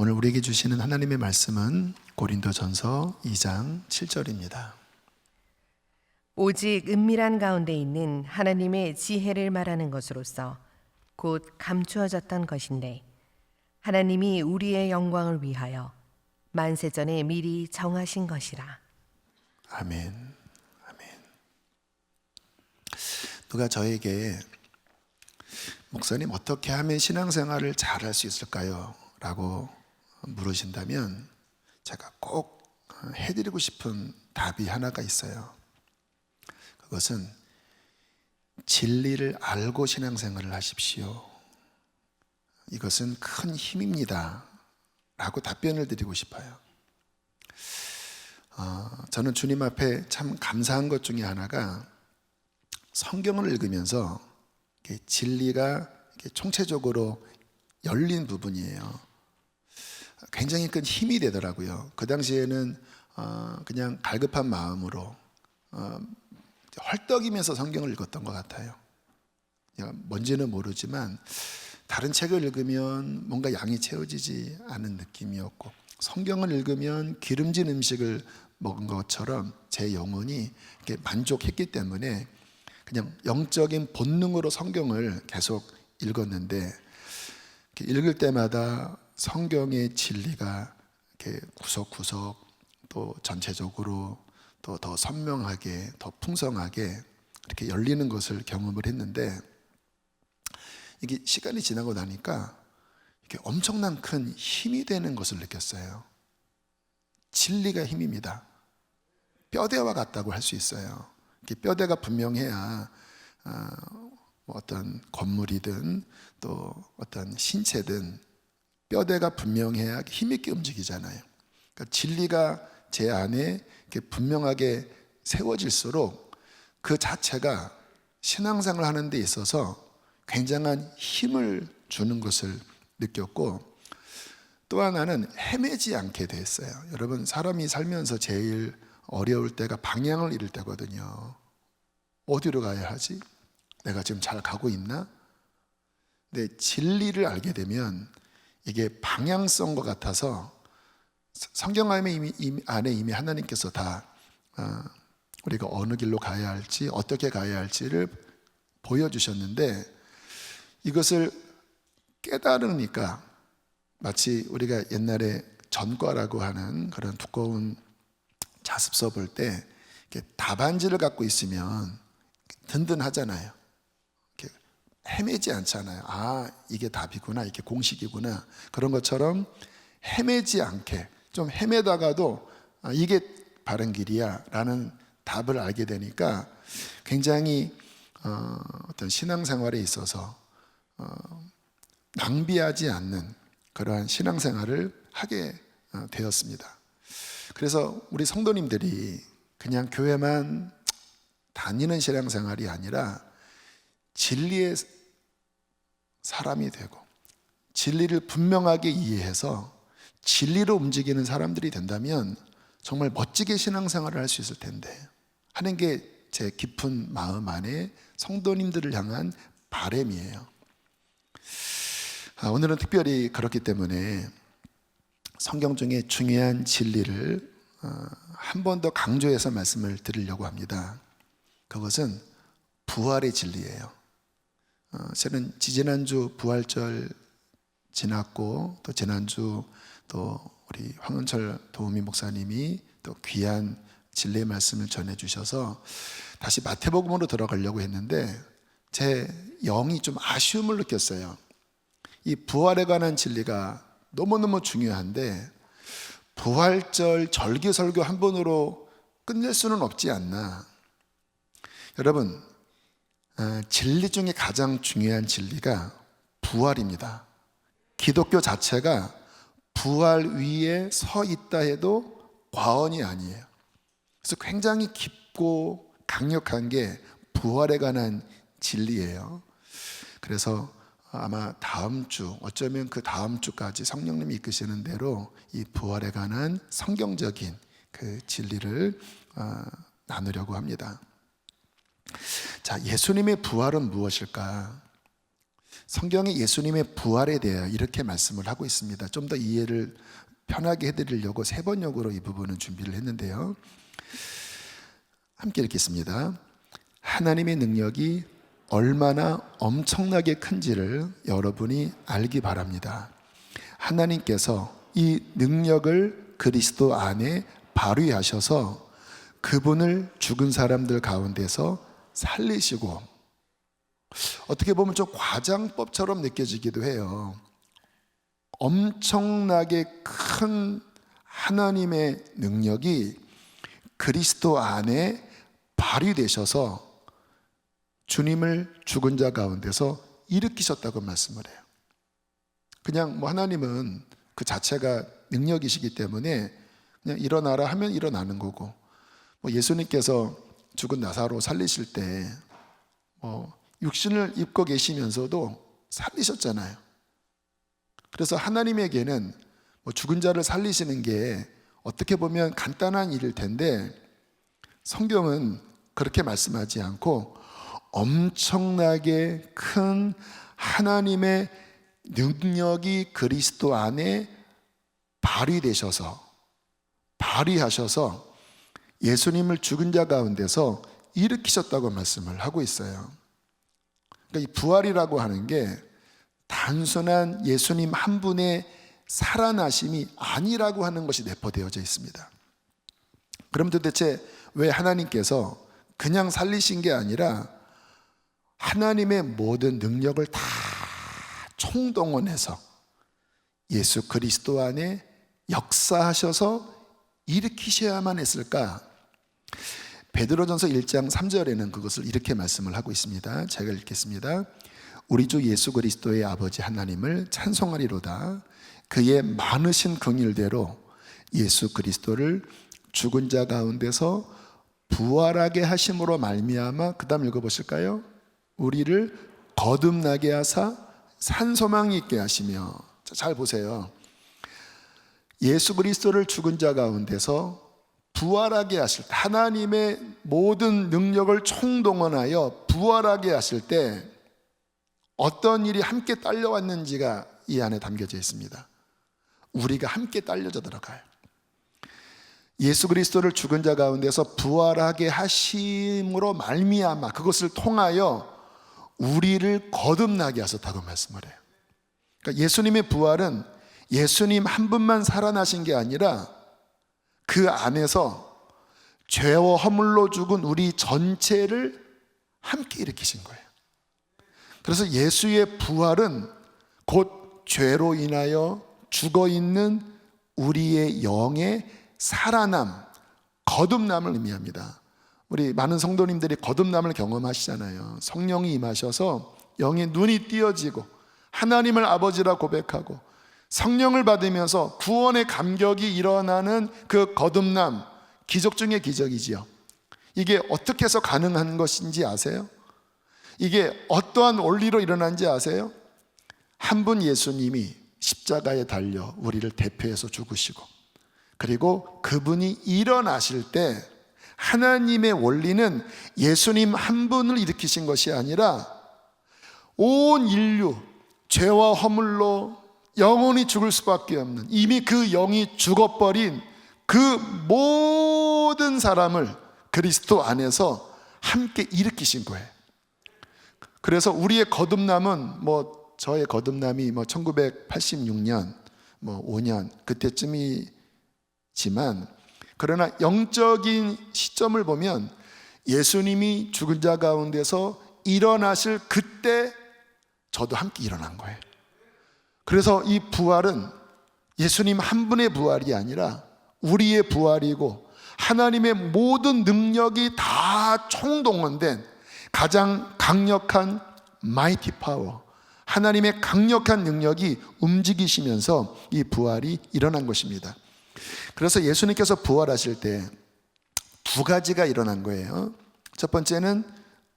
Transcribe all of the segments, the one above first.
오늘 우리에게 주시는 하나님의 말씀은 고린도전서 2장 7절입니다. 오직 은밀한 가운데 있는 하나님의 지혜를 말하는 것으로서 곧 감추어졌던 것인데 하나님이 우리의 영광을 위하여 만세전에 미리 정하신 것이라. 아멘. 아멘. 누가 저에게 목사님 어떻게 하면 신앙생활을 잘할 수 있을까요? 라고 물으신다면 제가 꼭 해드리고 싶은 답이 하나가 있어요. 그것은 진리를 알고 신앙생활을 하십시오. 이것은 큰 힘입니다. 라고 답변을 드리고 싶어요. 저는 주님 앞에 참 감사한 것 중에 하나가 성경을 읽으면서 진리가 총체적으로 열린 부분이에요. 굉장히 큰 힘이 되더라고요. 그 당시에는 그냥 갈급한 마음으로 헐떡이면서 성경을 읽었던 것 같아요. 뭔지는 모르지만 다른 책을 읽으면 뭔가 양이 채워지지 않은 느낌이었고, 성경을 읽으면 기름진 음식을 먹은 것처럼 제 영혼이 이렇게 만족했기 때문에 그냥 영적인 본능으로 성경을 계속 읽었는데, 읽을 때마다 성경의 진리가 이렇게 구석구석 또 전체적으로 또 더 선명하게, 더 풍성하게 이렇게 열리는 것을 경험을 했는데, 이게 시간이 지나고 나니까 이게 엄청난 큰 힘이 되는 것을 느꼈어요. 진리가 힘입니다. 뼈대와 같다고 할 수 있어요. 뼈대가 분명해야 어떤 건물이든 또 어떤 신체든 뼈대가 분명해야 힘있게 움직이잖아요. 그러니까 진리가 제 안에 이렇게 분명하게 세워질수록 그 자체가 신앙생활을 하는 데 있어서 굉장한 힘을 주는 것을 느꼈고, 또 하나는 헤매지 않게 됐어요. 여러분, 사람이 살면서 제일 어려울 때가 방향을 잃을 때거든요. 어디로 가야 하지? 내가 지금 잘 가고 있나? 근데 진리를 알게 되면 이게 방향성과 같아서 성경 안에 이미 하나님께서 다 우리가 어느 길로 가야 할지, 어떻게 가야 할지를 보여주셨는데, 이것을 깨달으니까 마치 우리가 옛날에 전과라고 하는 그런 두꺼운 자습서 볼 때 답안지를 갖고 있으면 든든하잖아요. 헤매지 않잖아요. 아, 이게 답이구나, 이게 공식이구나. 그런 것처럼 헤매지 않게, 좀 헤매다가도 이게 바른 길이야 라는 답을 알게 되니까 굉장히 어떤 신앙생활에 있어서 낭비하지 않는 그러한 신앙생활을 하게 되었습니다. 그래서 우리 성도님들이 그냥 교회만 다니는 신앙생활이 아니라 진리의 사람이 되고 진리를 분명하게 이해해서 진리로 움직이는 사람들이 된다면 정말 멋지게 신앙생활을 할 수 있을 텐데 하는 게 제 깊은 마음 안에 성도님들을 향한 바람이에요. 오늘은 특별히 그렇기 때문에 성경 중에 중요한 진리를 한 번 더 강조해서 말씀을 드리려고 합니다. 그것은 부활의 진리예요. 저는 지지난주 부활절 지났고, 또 지난주 또 우리 황은철 도우미 목사님이 또 귀한 진리의 말씀을 전해주셔서 다시 마태복음으로 들어가려고 했는데 제 영이 좀 아쉬움을 느꼈어요. 이 부활에 관한 진리가 너무너무 중요한데 부활절 절기설교 한 번으로 끝낼 수는 없지 않나. 여러분, 진리 중에 가장 중요한 진리가 부활입니다. 기독교 자체가 부활 위에 서 있다 해도 과언이 아니에요. 그래서 굉장히 깊고 강력한 게 부활에 관한 진리예요. 그래서 아마 다음 주, 어쩌면 그 다음 주까지 성령님이 이끄시는 대로 이 부활에 관한 성경적인 그 진리를 나누려고 합니다. 자, 예수님의 부활은 무엇일까? 성경에 예수님의 부활에 대하여 이렇게 말씀을 하고 있습니다. 좀 더 이해를 편하게 해드리려고 세 번역으로 이 부분은 준비를 했는데요. 함께 읽겠습니다. 하나님의 능력이 얼마나 엄청나게 큰지를 여러분이 알기 바랍니다. 하나님께서 이 능력을 그리스도 안에 발휘하셔서 그분을 죽은 사람들 가운데서 살리시고, 어떻게 보면 좀 과장법처럼 느껴지기도 해요. 엄청나게 큰 하나님의 능력이 그리스도 안에 발휘되셔서 주님을 죽은 자 가운데서 일으키셨다고 말씀을 해요. 그냥 뭐 하나님은 그 자체가 능력이시기 때문에 그냥 일어나라 하면 일어나는 거고, 뭐 예수님께서 죽은 나사로 살리실 때 육신을 입고 계시면서도 살리셨잖아요. 그래서 하나님에게는 죽은 자를 살리시는 게 어떻게 보면 간단한 일일 텐데, 성경은 그렇게 말씀하지 않고 엄청나게 큰 하나님의 능력이 그리스도 안에 발휘하셔서 예수님을 죽은 자 가운데서 일으키셨다고 말씀을 하고 있어요. 그러니까 이 부활이라고 하는 게 단순한 예수님 한 분의 살아나심이 아니라고 하는 것이 내포되어져 있습니다. 그럼 도대체 왜 하나님께서 그냥 살리신 게 아니라 하나님의 모든 능력을 다 총동원해서 예수 그리스도 안에 역사하셔서 일으키셔야만 했을까? 베드로전서 1장 3절에는 그것을 이렇게 말씀을 하고 있습니다. 제가 읽겠습니다. 우리 주 예수 그리스도의 아버지 하나님을 찬송하리로다. 그의 많으신 긍휼대로 예수 그리스도를 죽은 자 가운데서 부활하게 하심으로 말미암아, 그 다음 읽어보실까요? 우리를 거듭나게 하사 산소망이 있게 하시며. 잘 보세요. 예수 그리스도를 죽은 자 가운데서 부활하게 하실 때, 하나님의 모든 능력을 총동원하여 부활하게 하실 때 어떤 일이 함께 딸려왔는지가 이 안에 담겨져 있습니다. 우리가 함께 딸려져 들어가요. 예수 그리스도를 죽은 자 가운데서 부활하게 하심으로 말미암아, 그것을 통하여 우리를 거듭나게 하셨다고 말씀을 해요. 그러니까 예수님의 부활은 예수님 한 분만 살아나신 게 아니라 그 안에서 죄와 허물로 죽은 우리 전체를 함께 일으키신 거예요. 그래서 예수의 부활은 곧 죄로 인하여 죽어있는 우리의 영의 살아남, 거듭남을 의미합니다. 우리 많은 성도님들이 거듭남을 경험하시잖아요. 성령이 임하셔서 영의 눈이 띄어지고 하나님을 아버지라 고백하고 성령을 받으면서 구원의 감격이 일어나는 그 거듭남, 기적 중의 기적이지요. 이게 어떻게 해서 가능한 것인지 아세요? 이게 어떠한 원리로 일어난지 아세요? 한 분 예수님이 십자가에 달려 우리를 대표해서 죽으시고, 그리고 그분이 일어나실 때 하나님의 원리는 예수님 한 분을 일으키신 것이 아니라 온 인류, 죄와 허물로 영원히 죽을 수밖에 없는, 이미 그 영이 죽어버린 그 모든 사람을 그리스도 안에서 함께 일으키신 거예요. 그래서 우리의 거듭남은 저의 거듭남이 1986년 5년 그때쯤이지만, 그러나 영적인 시점을 보면 예수님이 죽은 자 가운데서 일어나실 그때 저도 함께 일어난 거예요. 그래서 이 부활은 예수님 한 분의 부활이 아니라 우리의 부활이고, 하나님의 모든 능력이 다 총동원된 가장 강력한 마이티 파워, 하나님의 강력한 능력이 움직이시면서 이 부활이 일어난 것입니다. 그래서 예수님께서 부활하실 때 두 가지가 일어난 거예요. 첫 번째는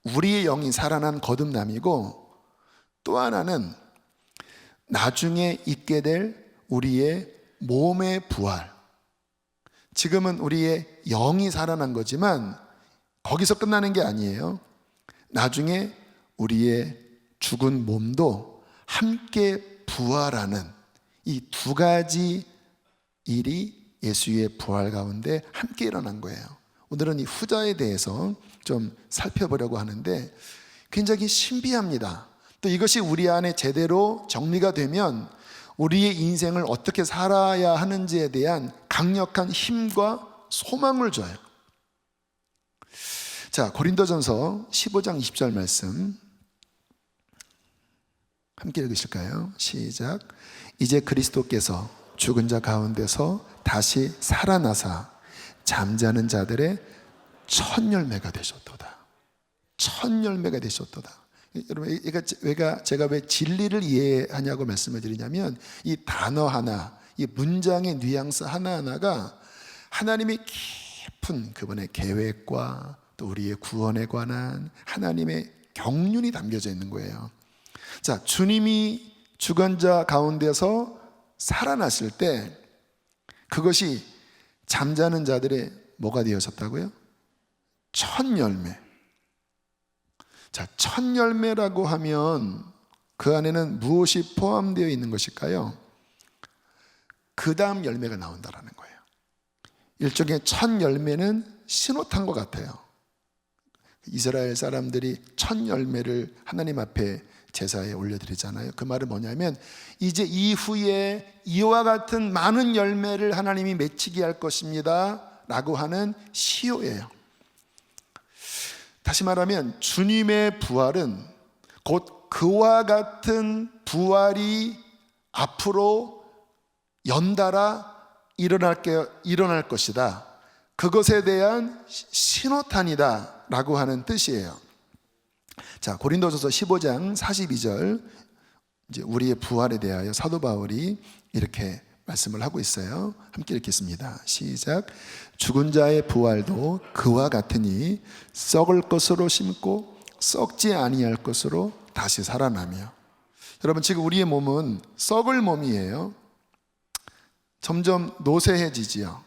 우리의 영이 살아난 거듭남이고, 또 하나는 나중에 있게 될 우리의 몸의 부활. 지금은 우리의 영이 살아난 거지만 거기서 끝나는 게 아니에요. 나중에 우리의 죽은 몸도 함께 부활하는 이 두 가지 일이 예수의 부활 가운데 함께 일어난 거예요. 오늘은 이 후자에 대해서 좀 살펴보려고 하는데 굉장히 신비합니다. 또 이것이 우리 안에 제대로 정리가 되면 우리의 인생을 어떻게 살아야 하는지에 대한 강력한 힘과 소망을 줘요. 자, 고린도전서 15장 20절 말씀 함께 읽으실까요? 시작. 이제 그리스도께서 죽은 자 가운데서 다시 살아나사 잠자는 자들의 첫 열매가 되셨도다. 첫 열매가 되셨도다. 여러분, 제가 왜 진리를 이해하냐고 말씀을 드리냐면 이 단어 하나, 이 문장의 뉘앙스 하나하나가 하나님의 깊은 그분의 계획과 또 우리의 구원에 관한 하나님의 경륜이 담겨져 있는 거예요. 자, 주님이 죽은 자 가운데서 살아났을 때 그것이 잠자는 자들의 뭐가 되어졌다고요? 첫 열매. 자, 첫 열매라고 하면 그 안에는 무엇이 포함되어 있는 것일까요? 그 다음 열매가 나온다라는 거예요. 일종의 첫 열매는 신호탄과 같아요. 이스라엘 사람들이 첫 열매를 하나님 앞에 제사에 올려드리잖아요. 그 말은 뭐냐면 이제 이후에 이와 같은 많은 열매를 하나님이 맺히게 할 것입니다 라고 하는 시효예요. 다시 말하면 주님의 부활은 곧 그와 같은 부활이 앞으로 연달아 일어날 것이다. 그것에 대한 신호탄이다 라고 하는 뜻이에요. 자, 고린도전서 15장 42절 이제 우리의 부활에 대하여 사도 바울이 이렇게 말씀을 하고 있어요. 함께 읽겠습니다. 시작. 죽은 자의 부활도 그와 같으니 썩을 것으로 심고 썩지 아니할 것으로 다시 살아나며. 여러분, 지금 우리의 몸은 썩을 몸이에요. 점점 노쇠해지지요.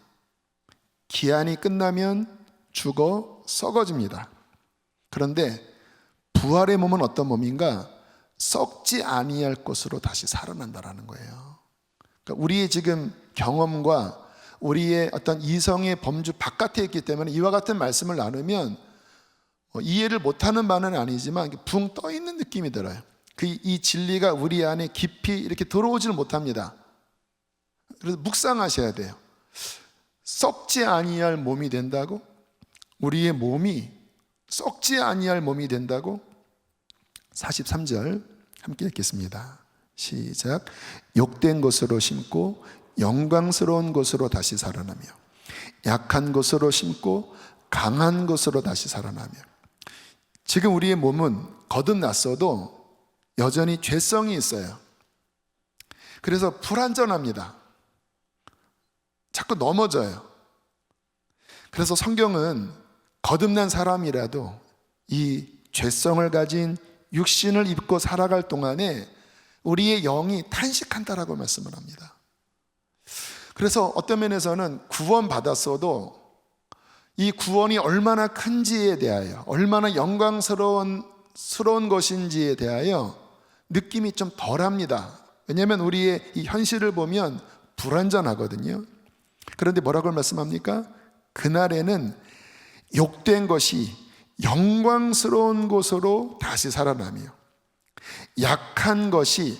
기한이 끝나면 죽어 썩어집니다. 그런데 부활의 몸은 어떤 몸인가? 썩지 아니할 것으로 다시 살아난다라는 거예요. 그러니까 우리의 지금 경험과 우리의 어떤 이성의 범주 바깥에 있기 때문에 이와 같은 말씀을 나누면 이해를 못하는 바는 아니지만 붕 떠 있는 느낌이 들어요. 이 진리가 우리 안에 깊이 이렇게 들어오지는 못합니다. 그래서 묵상하셔야 돼요. 썩지 아니할 몸이 된다고? 우리의 몸이 썩지 아니할 몸이 된다고? 43절 함께 읽겠습니다. 시작. 욕된 것으로 심고 영광스러운 것으로 다시 살아나며 약한 것으로 심고 강한 것으로 다시 살아나며. 지금 우리의 몸은 거듭났어도 여전히 죄성이 있어요. 그래서 불완전합니다. 자꾸 넘어져요. 그래서 성경은 거듭난 사람이라도 이 죄성을 가진 육신을 입고 살아갈 동안에 우리의 영이 탄식한다라고 말씀을 합니다. 그래서 어떤 면에서는 구원받았어도 이 구원이 얼마나 큰지에 대하여, 얼마나 영광스러운 것인지에 대하여 느낌이 좀 덜합니다. 왜냐하면 우리의 이 현실을 보면 불완전하거든요. 그런데 뭐라고 말씀합니까? 그날에는 욕된 것이 영광스러운 것으로 다시 살아나며 약한 것이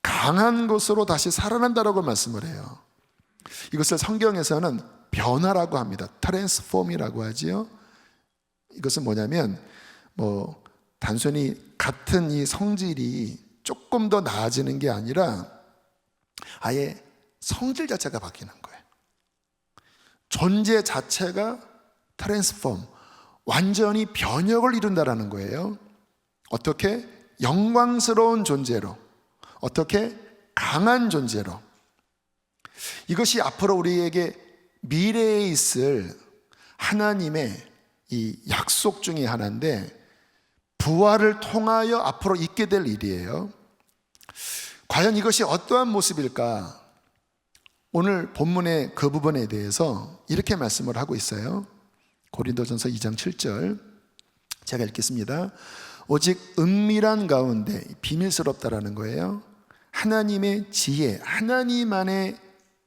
강한 것으로 다시 살아난다라고 말씀을 해요. 이것을 성경에서는 변화라고 합니다. 트랜스폼이라고 하지요. 이것은 뭐냐면 단순히 같은 이 성질이 조금 더 나아지는 게 아니라 아예 성질 자체가 바뀌는 거예요. 존재 자체가 트랜스폼, 완전히 변혁을 이룬다라는 거예요. 어떻게? 영광스러운 존재로, 어떻게? 강한 존재로. 이것이 앞으로 우리에게 미래에 있을 하나님의 이 약속 중에 하나인데 부활을 통하여 앞으로 있게 될 일이에요. 과연 이것이 어떠한 모습일까? 오늘 본문의 그 부분에 대해서 이렇게 말씀을 하고 있어요. 고린도전서 2장 7절 제가 읽겠습니다. 오직 은밀한 가운데, 비밀스럽다라는 거예요. 하나님의 지혜, 하나님 안에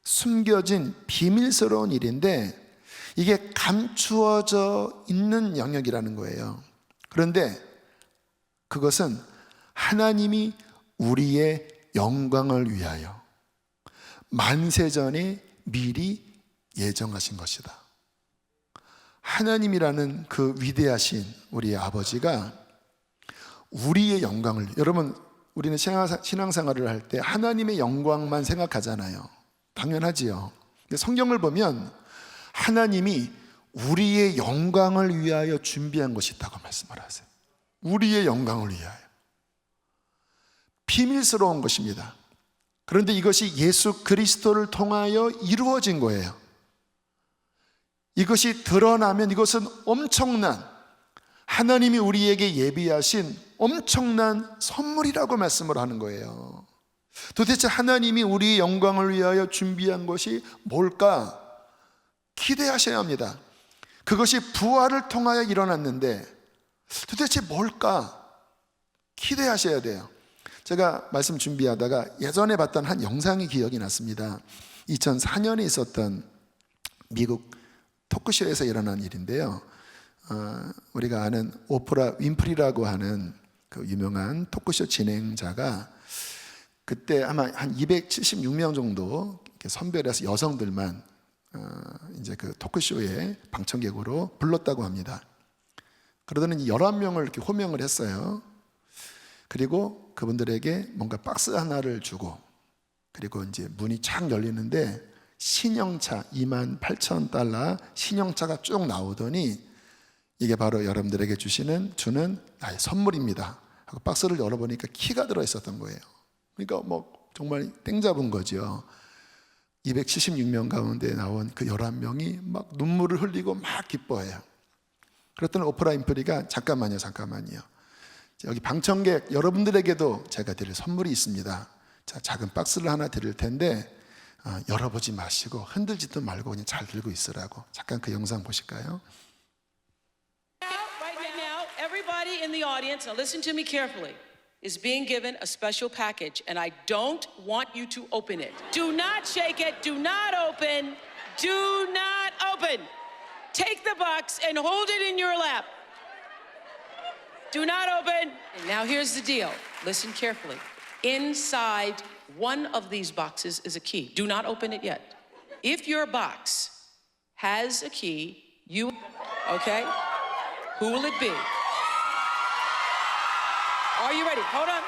숨겨진 비밀스러운 일인데 이게 감추어져 있는 영역이라는 거예요. 그런데 그것은 하나님이 우리의 영광을 위하여 만세전에 미리 예정하신 것이다. 하나님이라는 그 위대하신 우리의 아버지가 우리의 영광을, 여러분 우리는 신앙생활을 할 때 하나님의 영광만 생각하잖아요. 당연하지요. 근데 성경을 보면 하나님이 우리의 영광을 위하여 준비한 것이 있다고 말씀을 하세요. 우리의 영광을 위하여. 비밀스러운 것입니다. 그런데 이것이 예수 그리스도를 통하여 이루어진 거예요. 이것이 드러나면 이것은 엄청난, 하나님이 우리에게 예비하신 엄청난 선물이라고 말씀을 하는 거예요. 도대체 하나님이 우리의 영광을 위하여 준비한 것이 뭘까? 기대하셔야 합니다. 그것이 부활을 통하여 일어났는데 도대체 뭘까? 기대하셔야 돼요. 제가 말씀 준비하다가 예전에 봤던 한 영상이 기억이 났습니다. 2004년에 있었던 미국 토크쇼에서 일어난 일인데요. 우리가 아는 오프라 윈프리라고 하는 그 유명한 토크쇼 진행자가 그때 아마 한 276명 정도 이렇게 선별해서 여성들만 이제 그 토크쇼에 방청객으로 불렀다고 합니다. 그러더니 11명을 이렇게 호명을 했어요. 그리고 그분들에게 뭔가 박스 하나를 주고, 그리고 이제 문이 쫙 열리는데 신형차 28,000달러 신형차가 쭉 나오더니 이게 바로 여러분들에게 주는 나의 선물입니다 하고 박스를 열어보니까 키가 들어있었던 거예요. 그러니까 뭐 정말 땡 잡은 거죠. 276명 가운데 나온 그 11명이 막 눈물을 흘리고 막 기뻐해요. 그랬더니 오프라 윈프리가 잠깐만요. 여기 방청객 여러분들에게도 제가 드릴 선물이 있습니다. 자, 작은 박스를 하나 드릴 텐데 열어보지 마시고 흔들지도 말고 그냥 잘 들고 있으라고. 잠깐 그 영상 보실까요? Right now, everybody in the audience, now listen to me carefully, is being given a special package, and I don't want you to open it. Do not shake it. Do not open. Do not open. Take the box and hold it in your lap. Do not open. And now here's the deal. Listen carefully. Inside one of these boxes is a key. Do not open it yet. If your box has a key, okay? Who will it be? Are you ready? Hold on.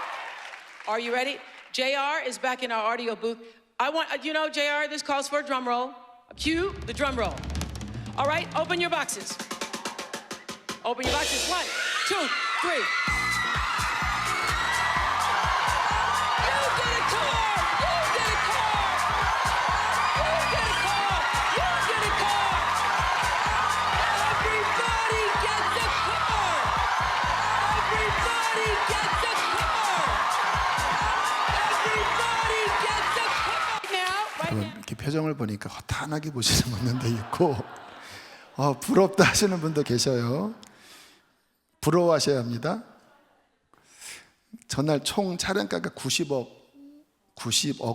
Are you ready? JR is back in our audio booth. JR, this calls for a drum roll. Cue the drum roll. All right, open your boxes. Open your boxes. 1, 2, 3. You get a car! You get a car! You get a car! You get a car! Everybody gets a car! Everybody gets a car! Everybody gets a car! Right 여러분, now. 이렇게 표정을 보니까 허탄하게 보시는 분도 있고 부럽다 하시는 분도 계셔요. 부러워하셔야 합니다. 전날 총 차량가가 90억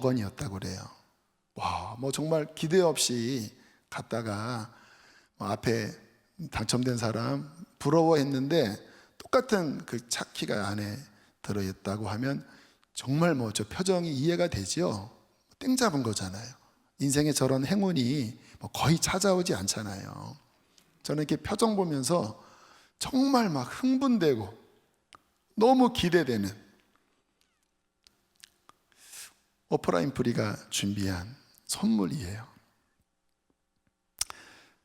원이었다고 그래요. 와, 뭐 정말 기대 없이 갔다가 앞에 당첨된 사람 부러워했는데 똑같은 그 차키가 안에 들어있다고 하면 정말 뭐 저 표정이 이해가 되죠. 땡 잡은 거잖아요. 인생에 저런 행운이 뭐 거의 찾아오지 않잖아요. 저는 이렇게 표정 보면서 정말 막 흥분되고 너무 기대되는 오프라 윈프리가 준비한 선물이에요.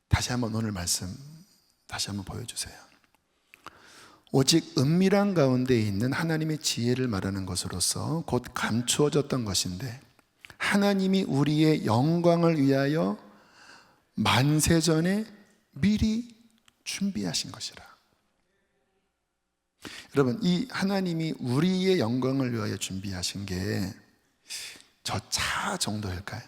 다시 한번 오늘 말씀 다시 한번 보여주세요. 오직 은밀한 가운데 있는 하나님의 지혜를 말하는 것으로서 곧 감추어졌던 것인데 하나님이 우리의 영광을 위하여 만세전에 미리 준비하신 것이라. 여러분, 이 하나님이 우리의 영광을 위하여 준비하신 게 저 차 정도일까요?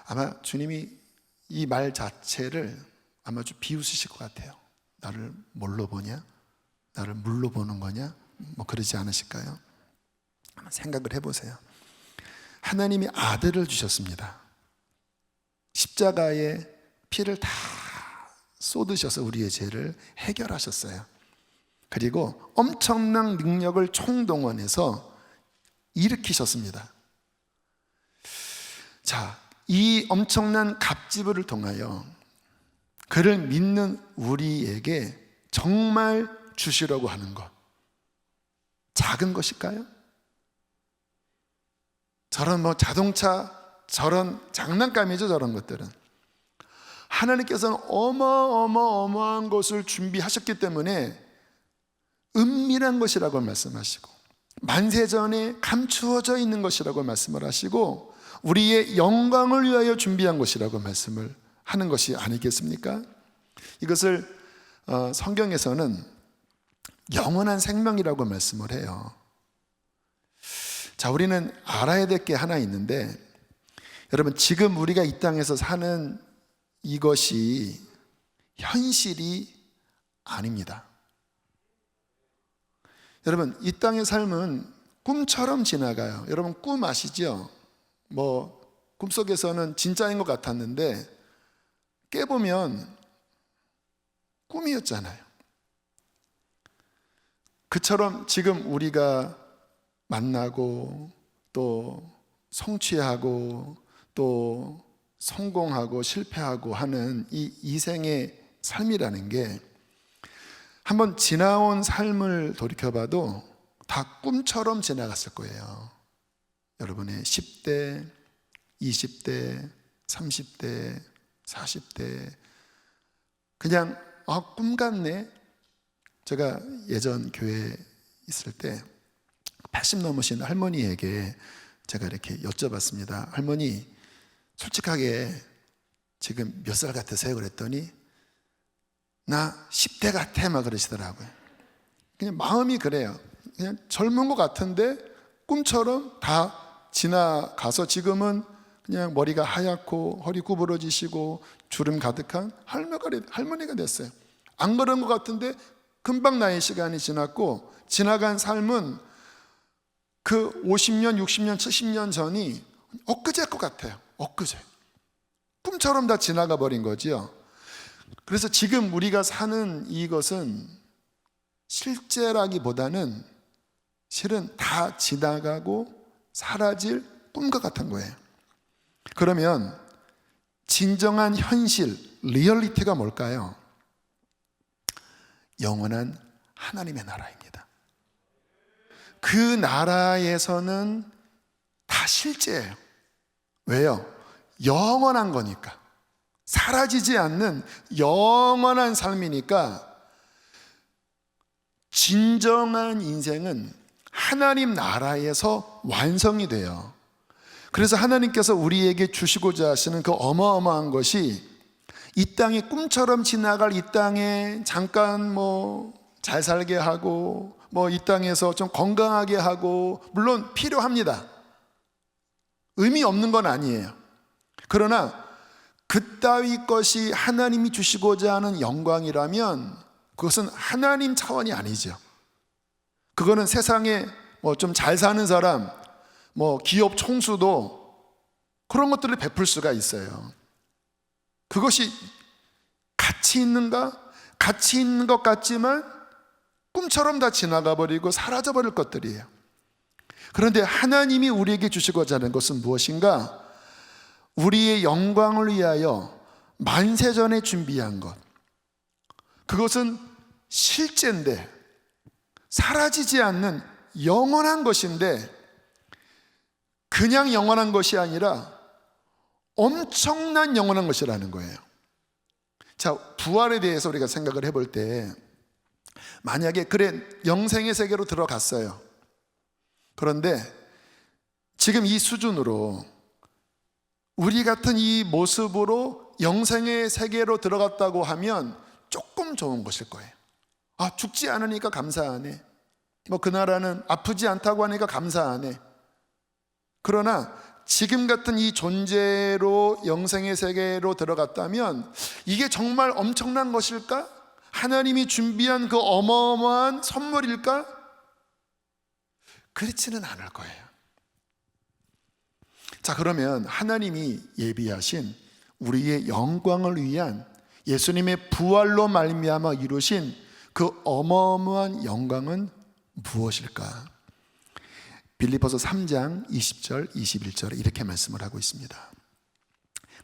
아마 주님이 이 말 자체를 아마 좀 비웃으실 것 같아요. 나를 뭘로 보냐? 나를 물로 보는 거냐? 뭐 그러지 않으실까요? 한번 생각을 해보세요. 하나님이 아들을 주셨습니다. 십자가에 피를 다 쏟으셔서 우리의 죄를 해결하셨어요. 그리고 엄청난 능력을 총동원해서 일으키셨습니다. 자, 이 엄청난 갑질을 통하여 그를 믿는 우리에게 정말 주시려고 하는 것, 작은 것일까요? 저런 뭐 자동차, 저런 장난감이죠. 저런 것들은 하나님께서는 어마어마한 것을 준비하셨기 때문에 은밀한 것이라고 말씀하시고 만세전에 감추어져 있는 것이라고 말씀을 하시고 우리의 영광을 위하여 준비한 것이라고 말씀을 하는 것이 아니겠습니까? 이것을 성경에서는 영원한 생명이라고 말씀을 해요. 자, 우리는 알아야 될 게 하나 있는데, 여러분, 지금 우리가 이 땅에서 사는 이것이 현실이 아닙니다. 여러분, 이 땅의 삶은 꿈처럼 지나가요. 여러분, 꿈 아시죠? 뭐 꿈속에서는 진짜인 것 같았는데 깨보면 꿈이었잖아요. 그처럼 지금 우리가 만나고 또 성취하고 또 성공하고 실패하고 하는 이 이생의 삶이라는 게 한번 지나온 삶을 돌이켜봐도 다 꿈처럼 지나갔을 거예요. 여러분의 10대, 20대, 30대, 40대 그냥 꿈 같네. 제가 예전 교회에 있을 때 80 넘으신 할머니에게 제가 이렇게 여쭤봤습니다. 할머니, 솔직하게 지금 몇 살 같으세요? 그랬더니 나 10대 같아 막 그러시더라고요. 그냥 마음이 그래요. 그냥 젊은 것 같은데 꿈처럼 다 지나가서 지금은 그냥 머리가 하얗고 허리 구부러지시고 주름 가득한 할머니가 됐어요. 안 그런 것 같은데 금방 나의 시간이 지났고 지나간 삶은 그 50년, 60년, 70년 전이 엊그제 것 같아요. 엊그제. 꿈처럼 다 지나가 버린 거지요. 그래서 지금 우리가 사는 이것은 실제라기보다는 실은 다 지나가고 사라질 꿈과 같은 거예요. 그러면 진정한 현실, 리얼리티가 뭘까요? 영원한 하나님의 나라입니다. 그 나라에서는 다 실제예요. 왜요? 영원한 거니까. 사라지지 않는 영원한 삶이니까 진정한 인생은 하나님 나라에서 완성이 돼요. 그래서 하나님께서 우리에게 주시고자 하시는 그 어마어마한 것이 이 땅에 꿈처럼 지나갈 이 땅에 잠깐 잘 살게 하고 이 땅에서 좀 건강하게 하고 물론 필요합니다. 의미 없는 건 아니에요. 그러나 그따위 것이 하나님이 주시고자 하는 영광이라면 그것은 하나님 차원이 아니죠. 그거는 세상에 좀 잘 사는 사람, 기업 총수도 그런 것들을 베풀 수가 있어요. 그것이 가치 있는가? 가치 있는 것 같지만 꿈처럼 다 지나가 버리고 사라져 버릴 것들이에요. 그런데 하나님이 우리에게 주시고자 하는 것은 무엇인가? 우리의 영광을 위하여 만세전에 준비한 것. 그것은 실제인데 사라지지 않는 영원한 것인데 그냥 영원한 것이 아니라 엄청난 영원한 것이라는 거예요. 자, 부활에 대해서 우리가 생각을 해볼 때 만약에 그래 영생의 세계로 들어갔어요. 그런데 지금 이 수준으로 우리 같은 이 모습으로 영생의 세계로 들어갔다고 하면 조금 좋은 것일 거예요. 죽지 않으니까 감사하네. 그 나라는 아프지 않다고 하니까 감사하네. 그러나 지금 같은 이 존재로 영생의 세계로 들어갔다면 이게 정말 엄청난 것일까? 하나님이 준비한 그 어마어마한 선물일까? 그렇지는 않을 거예요. 자, 그러면 하나님이 예비하신 우리의 영광을 위한 예수님의 부활로 말미암아 이루신 그 어마어마한 영광은 무엇일까? 빌립보서 3장 20절 21절에 이렇게 말씀을 하고 있습니다.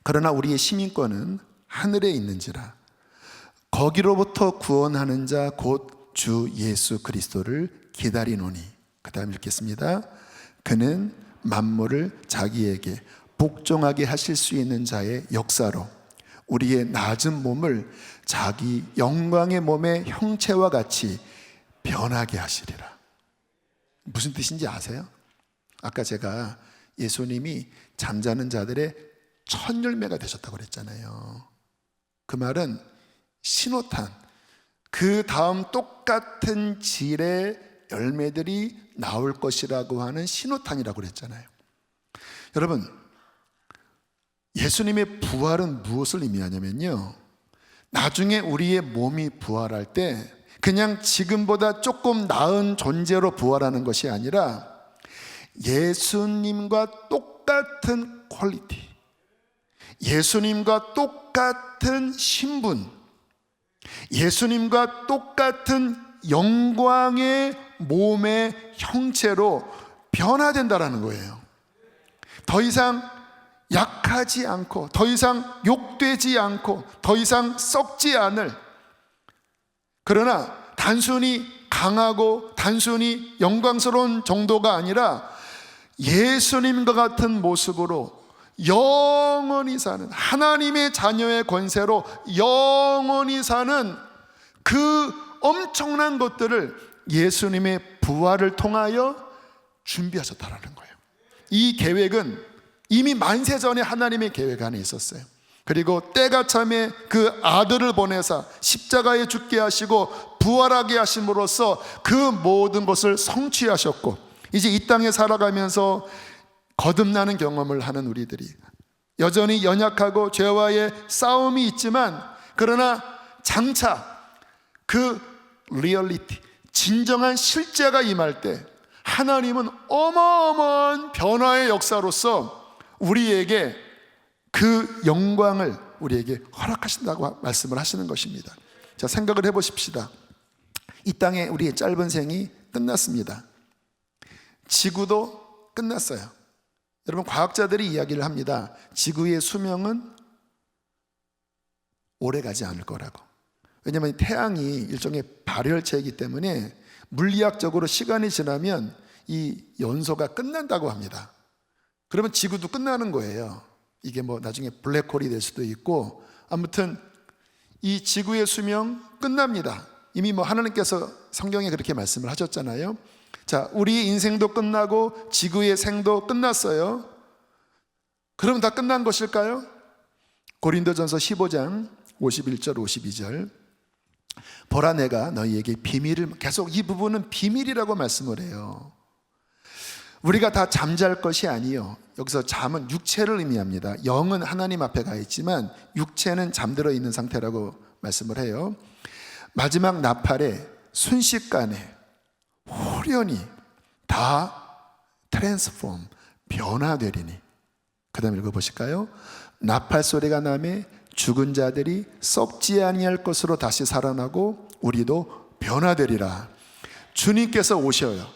그러나 우리의 시민권은 하늘에 있는지라 거기로부터 구원하는 자 곧 주 예수 그리스도를 기다리노니. 그 다음 읽겠습니다. 그는 만물을 자기에게 복종하게 하실 수 있는 자의 역사로 우리의 낮은 몸을 자기 영광의 몸의 형체와 같이 변하게 하시리라. 무슨 뜻인지 아세요? 아까 제가 예수님이 잠자는 자들의 첫 열매가 되셨다고 그랬잖아요. 그 말은 신호탄, 그 다음 똑같은 질의 열매들이 나올 것이라고 하는 신호탄이라고 그랬잖아요. 여러분, 예수님의 부활은 무엇을 의미하냐면요, 나중에 우리의 몸이 부활할 때 그냥 지금보다 조금 나은 존재로 부활하는 것이 아니라 예수님과 똑같은 퀄리티, 예수님과 똑같은 신분, 예수님과 똑같은 영광의 몸의 형체로 변화된다라는 거예요. 더 이상 약하지 않고, 더 이상 욕되지 않고, 더 이상 썩지 않을, 그러나 단순히 강하고 단순히 영광스러운 정도가 아니라 예수님과 같은 모습으로 영원히 사는, 하나님의 자녀의 권세로 영원히 사는 그 엄청난 것들을 예수님의 부활을 통하여 준비하셨다라는 거예요. 이 계획은 이미 만세전에 하나님의 계획 안에 있었어요. 그리고 때가 참에 그 아들을 보내사 십자가에 죽게 하시고 부활하게 하심으로써 그 모든 것을 성취하셨고, 이제 이 땅에 살아가면서 거듭나는 경험을 하는 우리들이 여전히 연약하고 죄와의 싸움이 있지만, 그러나 장차 그 리얼리티, 진정한 실제가 임할 때 하나님은 어마어마한 변화의 역사로서 우리에게 그 영광을 우리에게 허락하신다고 말씀을 하시는 것입니다. 자, 생각을 해보십시다. 이 땅에 우리의 짧은 생이 끝났습니다. 지구도 끝났어요. 여러분, 과학자들이 이야기를 합니다. 지구의 수명은 오래 가지 않을 거라고. 왜냐하면 태양이 일종의 발열체이기 때문에 물리학적으로 시간이 지나면 이 연소가 끝난다고 합니다. 그러면 지구도 끝나는 거예요. 이게 뭐 나중에 블랙홀이 될 수도 있고, 아무튼 이 지구의 수명 끝납니다. 이미 뭐 하나님께서 성경에 그렇게 말씀을 하셨잖아요. 자, 우리 인생도 끝나고 지구의 생도 끝났어요. 그럼 다 끝난 것일까요? 고린도전서 15장 51절 52절, 보라 내가 너희에게 비밀을, 계속 이 부분은 비밀이라고 말씀을 해요. 우리가 다 잠잘 것이 아니요, 여기서 잠은 육체를 의미합니다. 영은 하나님 앞에 가 있지만 육체는 잠들어 있는 상태라고 말씀을 해요. 마지막 나팔에 순식간에 호련히 다 트랜스폼, 변화되리니. 그 다음 읽어보실까요? 나팔 소리가 나매 죽은 자들이 썩지 아니할 것으로 다시 살아나고 우리도 변화되리라. 주님께서 오셔요.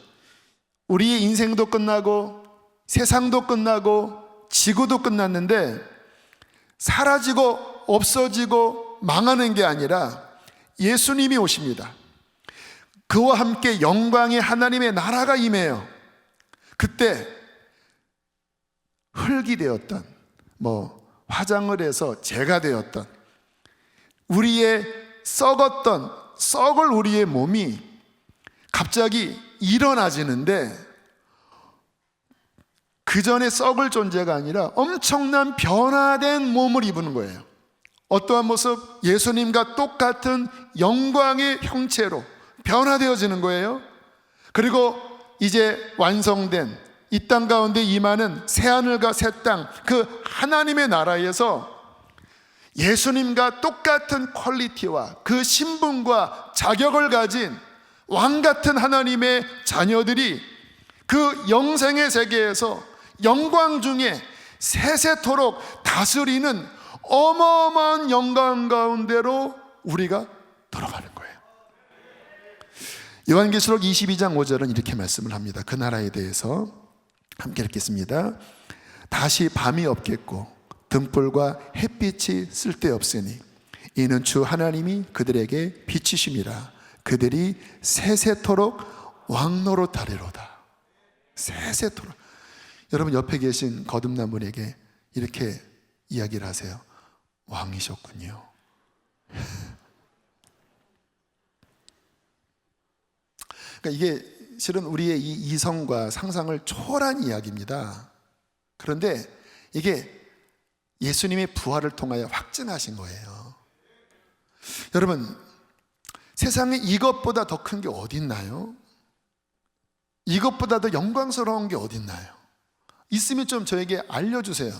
우리의 인생도 끝나고 세상도 끝나고 지구도 끝났는데 사라지고 없어지고 망하는 게 아니라 예수님이 오십니다. 그와 함께 영광의 하나님의 나라가 임해요. 그때 흙이 되었던, 화장을 해서 재가 되었던, 우리의 썩었던, 썩을 우리의 몸이 갑자기 일어나지는데, 그 전에 썩을 존재가 아니라 엄청난 변화된 몸을 입는 거예요. 어떠한 모습? 예수님과 똑같은 영광의 형체로 변화되어지는 거예요. 그리고 이제 완성된 이 땅 가운데 임하는 새하늘과 새 땅, 그 하나님의 나라에서 예수님과 똑같은 퀄리티와 그 신분과 자격을 가진 왕 같은 하나님의 자녀들이 그 영생의 세계에서 영광 중에 세세토록 다스리는 어마어마한 영광 가운데로 우리가 들어가는 거예요. 요한계시록 22장 5절은 이렇게 말씀을 합니다. 그 나라에 대해서 함께 읽겠습니다. 다시 밤이 없겠고 등불과 햇빛이 쓸데없으니 이는 주 하나님이 그들에게 빛이심이라. 그들이 세세토록 왕노릇하리로다. 세세토록. 여러분 옆에 계신 거듭난 분에게 이렇게 이야기를 하세요. 왕이셨군요. 그러니까 이게 실은 우리의 이 이성과 상상을 초월한 이야기입니다. 그런데 이게 예수님의 부활을 통하여 확증하신 거예요. 여러분, 세상에 이것보다 더 큰 게 어디 있나요? 이것보다 더 영광스러운 게 어디 있나요? 있으면 좀 저에게 알려주세요.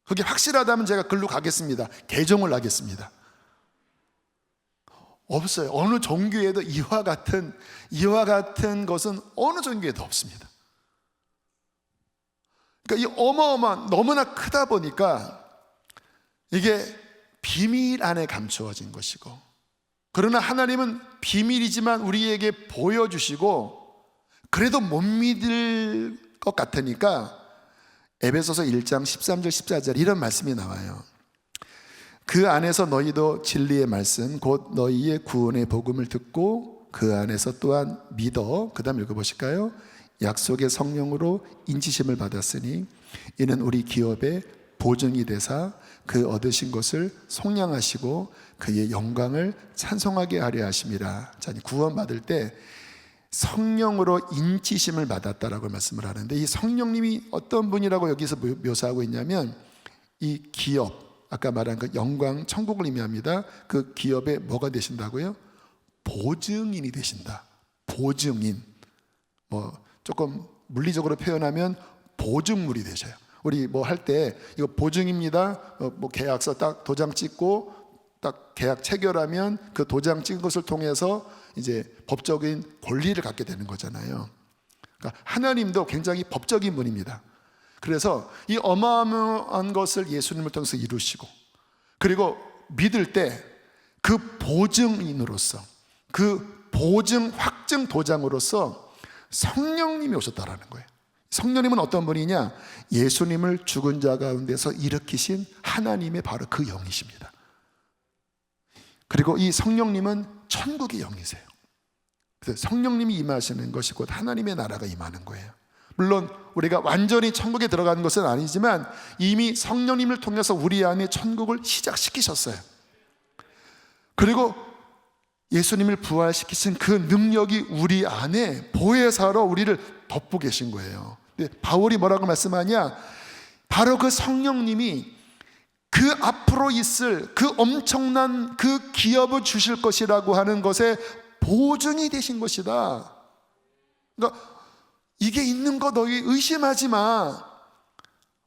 그게 확실하다면 제가 글로 가겠습니다. 개종을 하겠습니다. 없어요. 어느 종교에도 이와 같은 것은 어느 종교에도 없습니다. 그러니까 이 어마어마한, 너무나 크다 보니까 이게 비밀 안에 감추어진 것이고, 그러나 하나님은 비밀이지만 우리에게 보여주시고, 그래도 못 믿을 것 같으니까 에베소서 1장 13절 14절 이런 말씀이 나와요. 그 안에서 너희도 진리의 말씀 곧 너희의 구원의 복음을 듣고 그 안에서 또한 믿어, 그 다음 읽어보실까요? 약속의 성령으로 인치심을 받았으니 이는 우리 기업의 보증이 되사 그 얻으신 것을 속량하시고 그의 영광을 찬송하게 하려 하심이라. 자, 구원받을 때 성령으로 인치심을 받았다라고 말씀을 하는데, 이 성령님이 어떤 분이라고 여기서 묘사하고 있냐면 이 기업, 아까 말한 그 영광 천국을 의미합니다. 그 기업에 뭐가 되신다고요? 보증인이 되신다. 보증인. 뭐 조금 물리적으로 표현하면 보증물이 되셔요. 우리 뭐 할 때 이거 보증입니다. 뭐 계약서 딱 도장 찍고 딱 계약 체결하면 그 도장 찍은 것을 통해서 이제 법적인 권리를 갖게 되는 거잖아요. 그러니까 하나님도 굉장히 법적인 분입니다. 그래서 이 어마어마한 것을 예수님을 통해서 이루시고, 그리고 믿을 때 그 보증인으로서, 그 보증 확증 도장으로서 성령님이 오셨다라는 거예요. 성령님은 어떤 분이냐? 예수님을 죽은 자 가운데서 일으키신 하나님의 바로 그 영이십니다. 그리고 이 성령님은 천국의 영이세요. 그래서 성령님이 임하시는 것이 곧 하나님의 나라가 임하는 거예요. 물론 우리가 완전히 천국에 들어가는 것은 아니지만 이미 성령님을 통해서 우리 안에 천국을 시작시키셨어요. 그리고 예수님을 부활시키신 그 능력이 우리 안에 보혜사로 우리를 덮고 계신 거예요. 근데 바울이 뭐라고 말씀하냐? 바로 그 성령님이 그 앞으로 있을 그 엄청난 그 기업을 주실 것이라고 하는 것에 보증이 되신 것이다. 그러니까 이게 있는 거 너희 의심하지 마.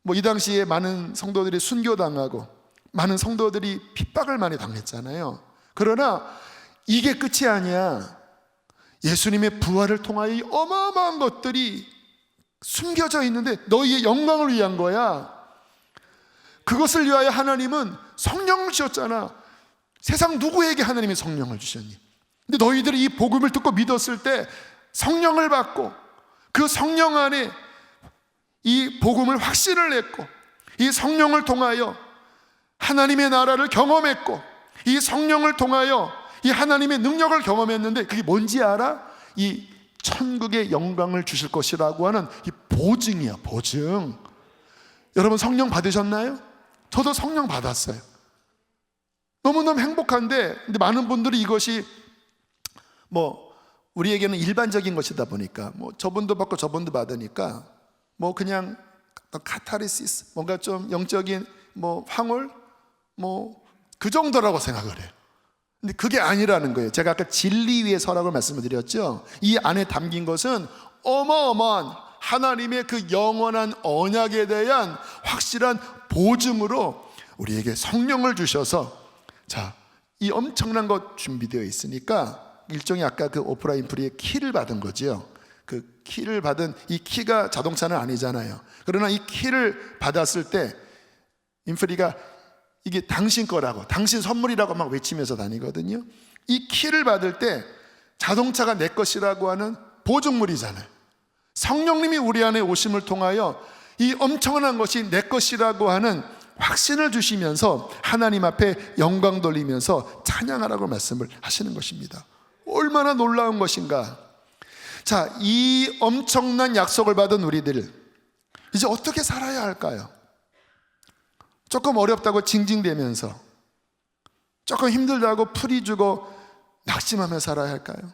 뭐 이 당시에 많은 성도들이 순교당하고 많은 성도들이 핍박을 많이 당했잖아요. 그러나 이게 끝이 아니야. 예수님의 부활을 통하여 이 어마어마한 것들이 숨겨져 있는데 너희의 영광을 위한 거야. 그것을 위하여 하나님은 성령을 주셨잖아. 세상 누구에게 하나님이 성령을 주셨니? 근데 너희들이 이 복음을 듣고 믿었을 때 성령을 받고 그 성령 안에 이 복음을 확신을 냈고 이 성령을 통하여 하나님의 나라를 경험했고 이 성령을 통하여 이 하나님의 능력을 경험했는데 그게 뭔지 알아? 이 천국의 영광을 주실 것이라고 하는 이 보증이야, 보증. 여러분 성령 받으셨나요? 저도 성령 받았어요. 너무너무 행복한데, 근데 많은 분들이 이것이 뭐 우리에게는 일반적인 것이다 보니까 뭐 저분도 받고 저분도 받으니까 뭐 그냥 카타르시스, 뭔가 좀 영적인 뭐 황홀 뭐 그 정도라고 생각을 해요. 근데 그게 아니라는 거예요. 제가 아까 진리 위에 서라고 말씀을 드렸죠. 이 안에 담긴 것은 어마어마한 하나님의 그 영원한 언약에 대한 확실한 보증으로 우리에게 성령을 주셔서, 자, 이 엄청난 것 준비되어 있으니까 일종의 아까 그 오프라 윈프리의 키를 받은 거지요. 그 키를 받은, 이 키가 자동차는 아니잖아요. 그러나 이 키를 받았을 때 윈프리가 이게 당신 거라고, 당신 선물이라고 막 외치면서 다니거든요. 이 키를 받을 때 자동차가 내 것이라고 하는 보증물이잖아요. 성령님이 우리 안에 오심을 통하여 이 엄청난 것이 내 것이라고 하는 확신을 주시면서 하나님 앞에 영광 돌리면서 찬양하라고 말씀을 하시는 것입니다. 얼마나 놀라운 것인가. 자, 이 엄청난 약속을 받은 우리들, 이제 어떻게 살아야 할까요? 조금 어렵다고 징징대면서, 조금 힘들다고 풀이 주고 낙심하며 살아야 할까요?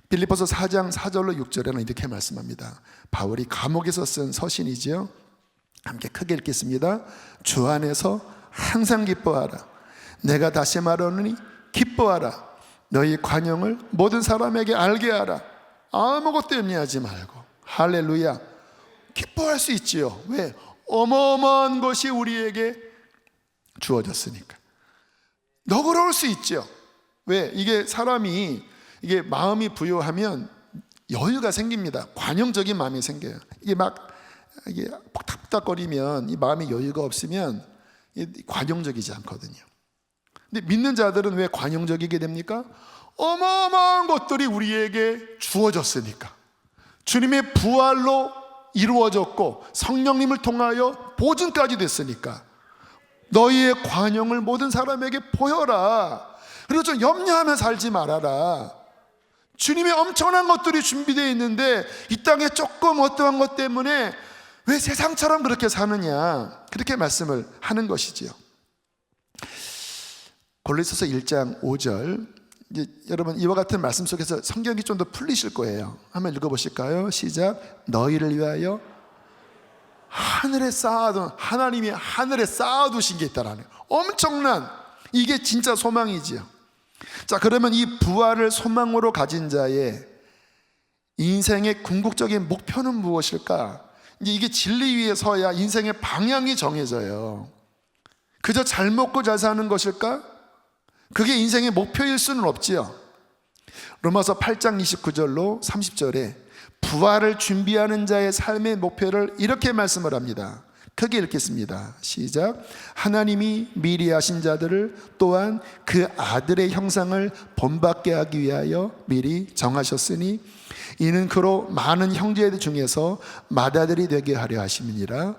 빌립보서 4장 4절로 6절에는 이렇게 말씀합니다. 바울이 감옥에서 쓴 서신이지요. 함께 크게 읽겠습니다. 주 안에서 항상 기뻐하라. 내가 다시 말하노니 기뻐하라. 너희 관용을 모든 사람에게 알게 하라. 아무것도 염려하지 말고. 할렐루야. 기뻐할 수 있지요. 왜? 어마어마한 것이 우리에게 주어졌으니까. 너그러울 수 있죠. 왜? 이게 사람이, 이게 마음이 부요하면 여유가 생깁니다. 관용적인 마음이 생겨요. 이게 막 이게 퍽탁퍽탁거리면, 이 마음이 여유가 없으면 관용적이지 않거든요. 근데 믿는 자들은 왜 관용적이게 됩니까? 어마어마한 것들이 우리에게 주어졌으니까. 주님의 부활로 이루어졌고 성령님을 통하여 보증까지 됐으니까 너희의 관용을 모든 사람에게 보여라. 그리고 좀 염려하며 살지 말아라. 주님의 엄청난 것들이 준비되어 있는데 이 땅에 조금 어떠한 것 때문에 왜 세상처럼 그렇게 사느냐, 그렇게 말씀을 하는 것이지요. 골로새서 1장 5절, 이제 여러분 이와 같은 말씀 속에서 성경이 좀 더 풀리실 거예요. 한번 읽어보실까요? 시작. 너희를 위하여 하늘에 쌓아둔, 하나님이 하늘에 쌓아두신 게 있다라는, 엄청난, 이게 진짜 소망이지요. 자, 그러면 이 부활을 소망으로 가진 자의 인생의 궁극적인 목표는 무엇일까? 이제 이게 진리 위에 서야 인생의 방향이 정해져요. 그저 잘 먹고 잘 사는 것일까? 그게 인생의 목표일 수는 없지요. 로마서 8장 29절로 30절에 부활을 준비하는 자의 삶의 목표를 이렇게 말씀을 합니다. 크게 읽겠습니다. 시작. 하나님이 미리 하신 자들을 또한 그 아들의 형상을 본받게 하기 위하여 미리 정하셨으니 이는 그로 많은 형제 중에서 맏아들이 되게 하려 하심이니라.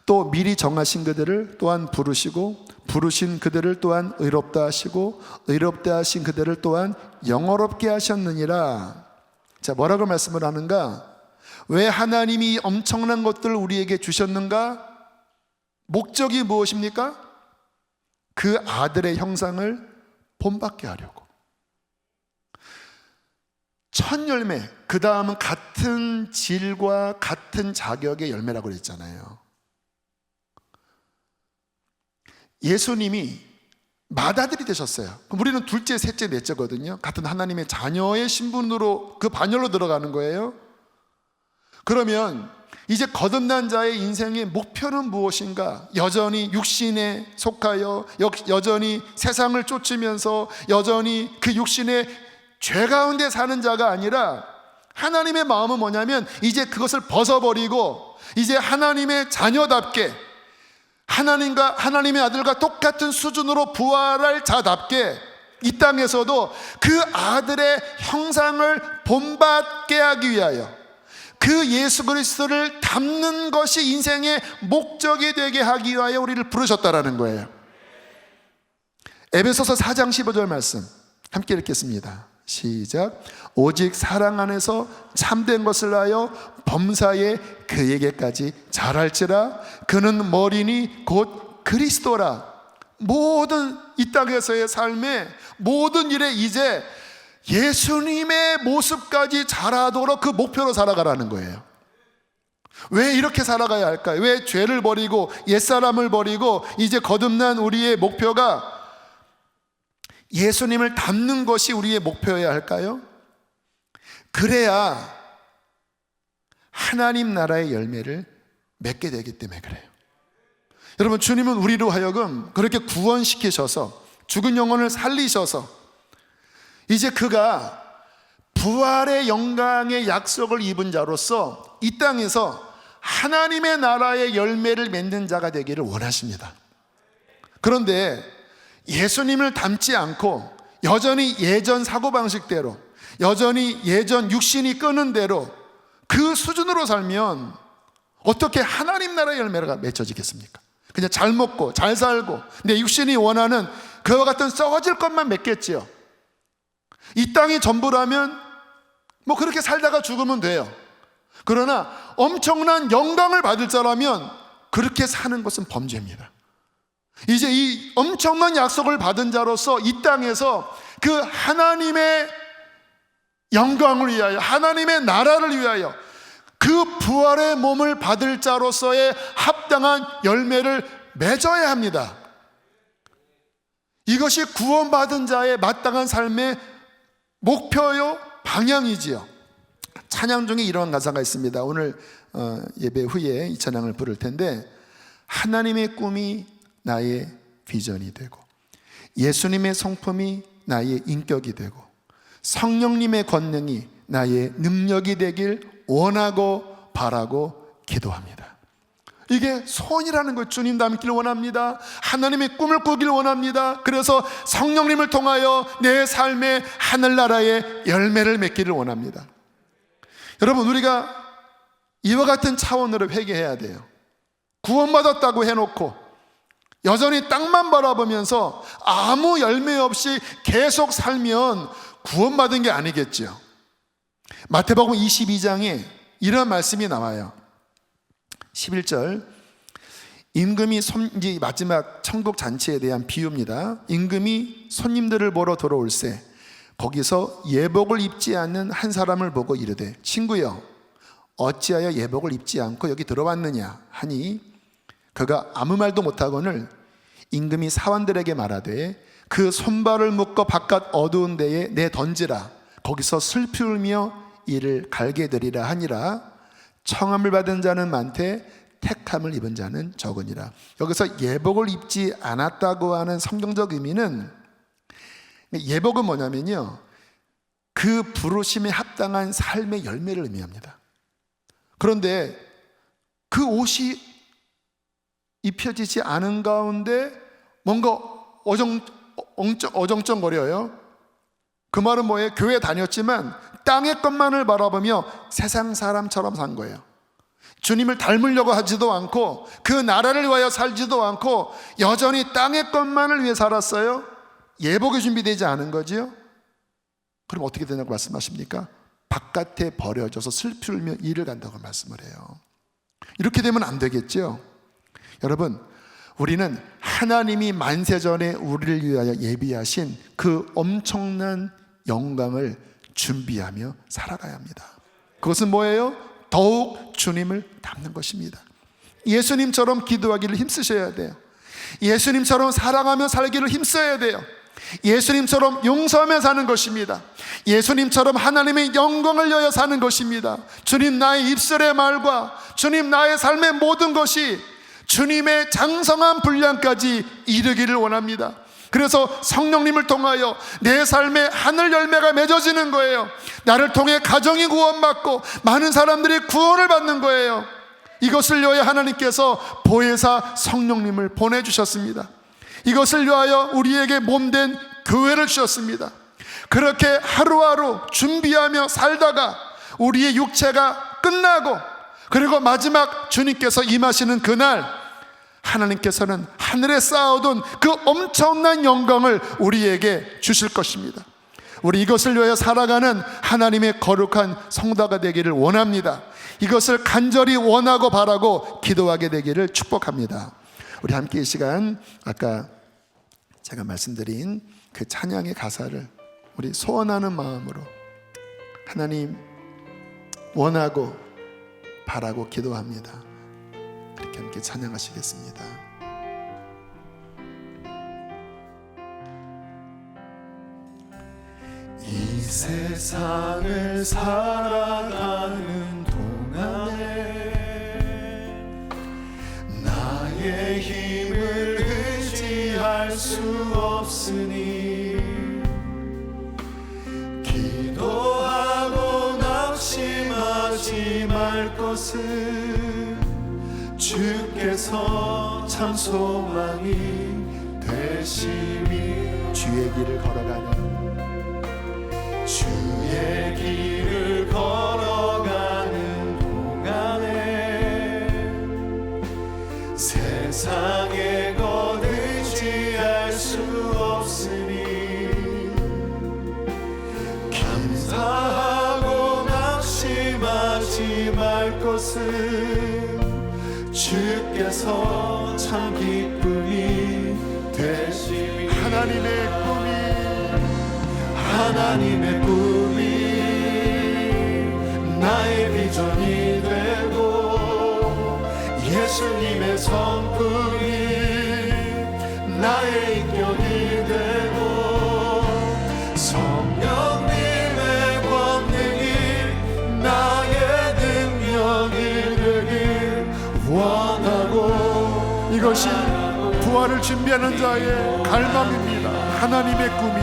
또 미리 정하신 그들을 또한 부르시고 부르신 그들을 또한 의롭다 하시고 의롭다 하신 그들을 또한 영어롭게 하셨느니라. 자, 뭐라고 말씀을 하는가? 왜 하나님이 엄청난 것들을 우리에게 주셨는가? 목적이 무엇입니까? 그 아들의 형상을 본받게 하려고. 첫 열매, 그 다음은 같은 질과 같은 자격의 열매라고 그랬잖아요. 예수님이 맏아들이 되셨어요. 그럼 우리는 둘째, 셋째, 넷째거든요. 같은 하나님의 자녀의 신분으로 그 반열로 들어가는 거예요. 그러면 이제 거듭난 자의 인생의 목표는 무엇인가? 여전히 육신에 속하여 여전히 세상을 쫓으면서 여전히 그 육신의 죄 가운데 사는 자가 아니라 하나님의 마음은 뭐냐면 이제 그것을 벗어버리고 이제 하나님의 자녀답게 하나님과 하나님의 아들과 똑같은 수준으로 부활할 자답게 이 땅에서도 그 아들의 형상을 본받게 하기 위하여 그 예수 그리스도를 닮는 것이 인생의 목적이 되게 하기 위하여 우리를 부르셨다라는 거예요. 에베소서 4장 15절 말씀 함께 읽겠습니다. 시작. 오직 사랑 안에서 참된 것을 하여 범사에 그에게까지 자랄지라. 그는 머리니 곧 그리스도라. 모든 이 땅에서의 삶의 모든 일에 이제 예수님의 모습까지 자라도록 그 목표로 살아가라는 거예요. 왜 이렇게 살아가야 할까요? 왜 죄를 버리고 옛사람을 버리고 이제 거듭난 우리의 목표가 예수님을 닮는 것이 우리의 목표여야 할까요? 그래야 하나님 나라의 열매를 맺게 되기 때문에 그래요. 여러분, 주님은 우리로 하여금 그렇게 구원시키셔서 죽은 영혼을 살리셔서 이제 그가 부활의 영광의 약속을 입은 자로서 이 땅에서 하나님의 나라의 열매를 맺는 자가 되기를 원하십니다. 그런데 예수님을 닮지 않고 여전히 예전 사고방식대로, 여전히 예전 육신이 끄는 대로 그 수준으로 살면 어떻게 하나님 나라의 열매가 맺혀지겠습니까? 그냥 잘 먹고 잘 살고 내 육신이 원하는 그와 같은 썩어질 것만 맺겠지요. 이 땅이 전부라면 뭐 그렇게 살다가 죽으면 돼요. 그러나 엄청난 영광을 받을 자라면 그렇게 사는 것은 범죄입니다. 이제 이 엄청난 약속을 받은 자로서 이 땅에서 그 하나님의 영광을 위하여, 하나님의 나라를 위하여 그 부활의 몸을 받을 자로서의 합당한 열매를 맺어야 합니다. 이것이 구원받은 자의 마땅한 삶의 목표요, 방향이지요. 찬양 중에 이런 가사가 있습니다. 오늘 예배 후에 이 찬양을 부를 텐데, 하나님의 꿈이 나의 비전이 되고 예수님의 성품이 나의 인격이 되고 성령님의 권능이 나의 능력이 되길 원하고 바라고 기도합니다. 이게 소원이라는 거예요. 주님 닮기를 원합니다. 하나님의 꿈을 꾸길 원합니다. 그래서 성령님을 통하여 내 삶의 하늘나라의 열매를 맺기를 원합니다. 여러분, 우리가 이와 같은 차원으로 회개해야 돼요. 구원받았다고 해놓고 여전히 땅만 바라보면서 아무 열매 없이 계속 살면 구원받은 게 아니겠죠. 마태복음 22장에 이런 말씀이 나와요. 11절, 임금이 이제 마지막 천국 잔치에 대한 비유입니다. 임금이 손님들을 보러 들어올세 거기서 예복을 입지 않는 한 사람을 보고 이르되, 친구여, 어찌하여 예복을 입지 않고 여기 들어왔느냐 하니, 그가 아무 말도 못하거늘 임금이 사원들에게 말하되, 그 손발을 묶어 바깥 어두운 데에 내 던지라. 거기서 슬피 울며 이를 갈게 되리라 하니라. 청함을 받은 자는 많되 택함을 입은 자는 적으니라. 여기서 예복을 입지 않았다고 하는 성경적 의미는, 예복은 뭐냐면요, 그 부르심에 합당한 삶의 열매를 의미합니다. 그런데 그 옷이 입혀지지 않은 가운데 뭔가 어정쩡거려요. 그 말은 뭐예요? 교회 다녔지만 땅의 것만을 바라보며 세상 사람처럼 산 거예요. 주님을 닮으려고 하지도 않고 그 나라를 위하여 살지도 않고 여전히 땅의 것만을 위해 살았어요. 예복이 준비되지 않은 거지요. 그럼 어떻게 되냐고 말씀하십니까? 바깥에 버려져서 슬피 울며 이를 간다고 말씀을 해요. 이렇게 되면 안 되겠죠. 여러분, 우리는 하나님이 만세전에 우리를 위하여 예비하신 그 엄청난 영광을 준비하며 살아가야 합니다. 그것은 뭐예요? 더욱 주님을 닮는 것입니다. 예수님처럼 기도하기를 힘쓰셔야 돼요. 예수님처럼 사랑하며 살기를 힘써야 돼요. 예수님처럼 용서하며 사는 것입니다. 예수님처럼 하나님의 영광을 위하여 사는 것입니다. 주님, 나의 입술의 말과 주님, 나의 삶의 모든 것이 주님의 장성한 분량까지 이르기를 원합니다. 그래서 성령님을 통하여 내 삶의 하늘 열매가 맺어지는 거예요. 나를 통해 가정이 구원받고 많은 사람들이 구원을 받는 거예요. 이것을 위하여 하나님께서 보혜사 성령님을 보내주셨습니다. 이것을 위하여 우리에게 몸된 교회를 주셨습니다. 그렇게 하루하루 준비하며 살다가 우리의 육체가 끝나고, 그리고 마지막 주님께서 임하시는 그날, 하나님께서는 하늘에 쌓아둔 그 엄청난 영광을 우리에게 주실 것입니다. 우리 이것을 위하여 살아가는 하나님의 거룩한 성도가 되기를 원합니다. 이것을 간절히 원하고 바라고 기도하게 되기를 축복합니다. 우리 함께 이 시간 아까 제가 말씀드린 그 찬양의 가사를 우리 소원하는 마음으로 하나님 원하고 바라고 기도합니다. 그렇게 함께 찬양하시겠습니다. 이 세상을 살아가는 동안에 없으니 기도하고 낙심하지 말 것은 주께서 참 소망이 되심이. 주의 길을 걸어가는 주의 길을 걸어가는 동안에 세상에 것 의지할 수 없으니 감사하고 낙심하지 말 것은 주께서 참 기쁨이 되심이. 하나님의 꿈이 나의 비전이 되고 예수님의 성품이 나의 인격이 되고 성령님의 권능이 나의 능력이 되길 원하고. 이것이 부활을 준비하는 자의 갈망입니다. 하나님의 꿈이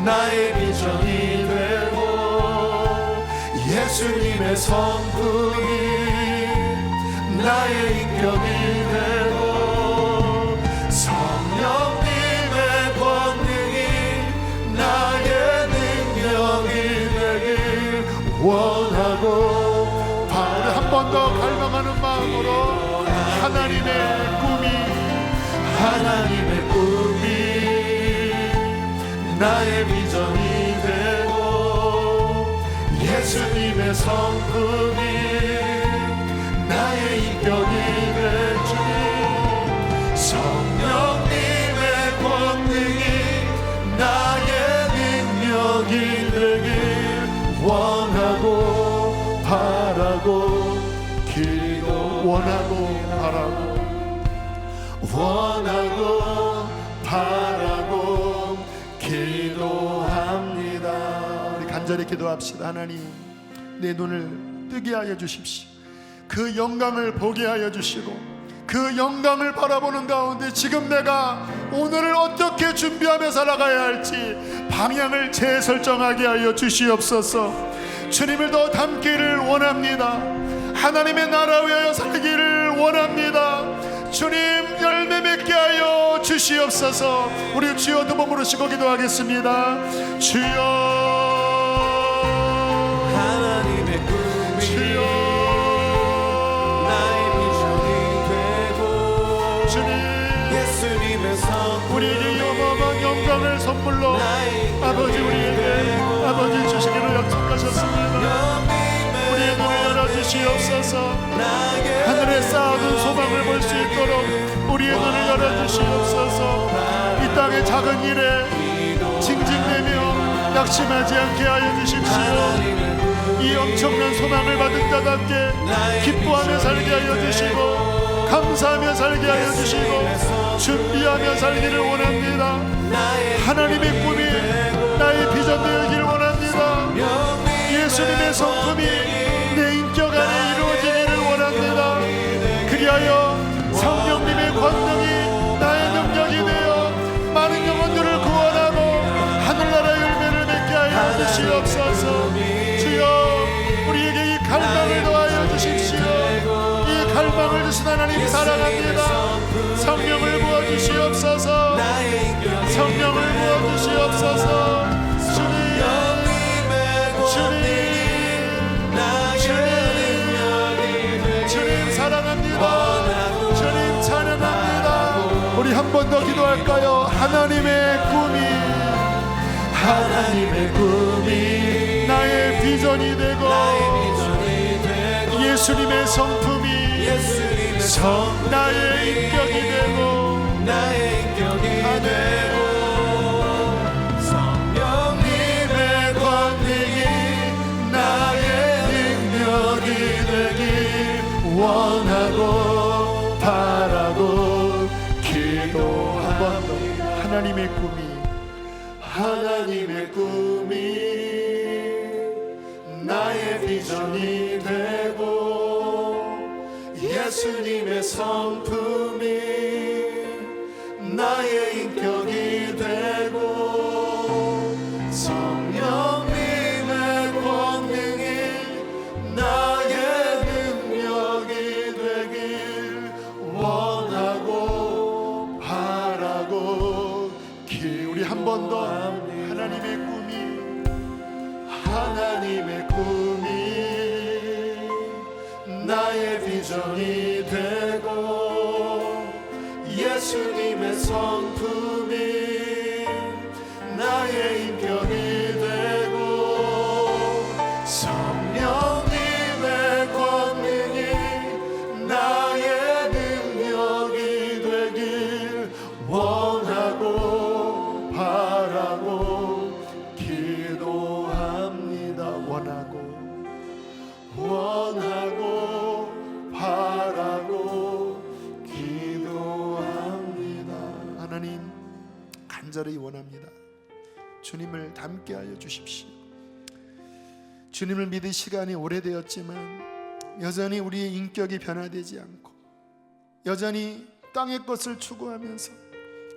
나의 비전이 되고 예수님의 성품이 나의 인격이 되고 성령님의 권능이 나의 능력이 되길 원하고. 우리 한 번 더 갈망하는 마음으로 하나님의 꿈이 나의 비전이 되고 예수님의 성품이 나의 인격이 되지 성령님의 권능이 나의 능력이 되길 원하고 바라고 원하고 바라고 기도합니다. 우리 간절히 기도합시다. 하나님, 내 눈을 뜨게 하여 주십시오. 그 영광을 보게 하여 주시고 그 영광을 바라보는 가운데 지금 내가 오늘을 어떻게 준비하며 살아가야 할지 방향을 재설정하게 하여 주시옵소서. 주님을 더 닮기를 원합니다. 하나님의 나라 위하여 살기를 원합니다. 주님, 열매 맺게 하여 주시옵소서. 우리 주여 두 번 부르시고 기도하겠습니다. 주여, 하나님의 꿈이 주여, 나의 비전이 되고 주님, 예수님의 성품 우리에게 어마어마한 영광을 선물로 아버지 우리에게 아버지 주시기로 약속하셨습니다. 우리의 눈을 열어주시옵소서. 하늘에 쌓아둔 소망을 볼 수 있도록 우리의 눈을 열어주시옵소서. 이 땅의 작은 일에 징징대며 낙심하지 않게 하여 주십시오. 이 엄청난 소망을 받은 자답게 기뻐하며 살게 하여 주시고 감사하며 살게 하여 주시고 준비하며 살기를 원합니다. 하나님의 꿈이 나의 비전 되어지길 원합니다. 예수님의 성품이 내 인격 안에 이루어지기를 원합니다. 그리하여 성령님의 권능이 나의 능력이 되어 많은 영혼들을 구원하고 하늘나라 열매를 맺게 하여 주시옵소서. 주여, 우리에게 이 갈망을 더하여 주십시오. 이 갈망을 주신 하나님 사랑합니다. 성령을 부어주시옵소서. 성령을 부어주시옵소서. 주님 사랑합니다. 주님 찬양합니다. 우리 한 번 더 기도할까요? 하나님의 꿈이 나의 비전이 되고 예수님의 성품이 나의 인격이 되고 성령님의 권능이 나의 능력이 되길 원하고 바라고 기도. 한 번 더. 하나님의 꿈이 나의 비전이 되고 예수님의 성품이 나의 인격이 되고 성령님의 권능이 나의 능력이 되길 원하고 바라고 우리 한 번 더 하나님의 꿈이 나의 비전이 되고 예수님의 성품이 나의 인격이 되고 성령님의 권능이 나의 능력이 되길 원하고 바라고 기도합니다. 원하고 바라고 기도합니다. 하나님, 간절히 원합니다. 주님을 닮게 하여 주십시오. 주님을 믿을 시간이 오래되었지만 여전히 우리의 인격이 변화되지 않고 여전히 땅의 것을 추구하면서